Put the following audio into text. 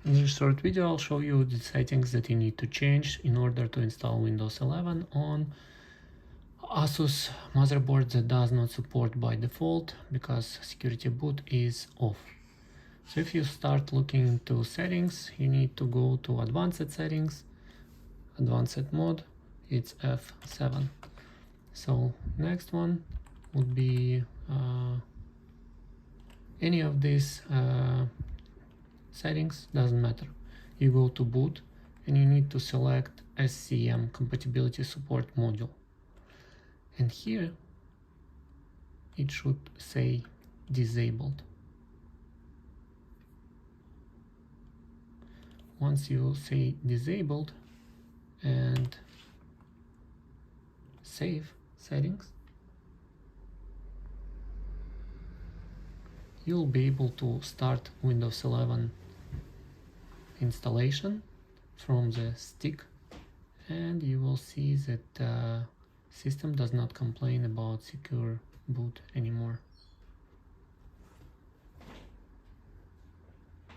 In this short video, I'll show you the settings that you need to change in order to install Windows 11 on Asus motherboard that does not support by default because security boot is off. So if you start looking into settings, you need to go to advanced settings, advanced mode, it's F7. So next one would be any of these settings, doesn't matter. You go to boot and you need to select SCM compatibility support module, and here it should say disabled. Once you say disabled and save settings, you'll be able to start Windows 11 installation from the stick, and you will see that the system does not complain about secure boot anymore.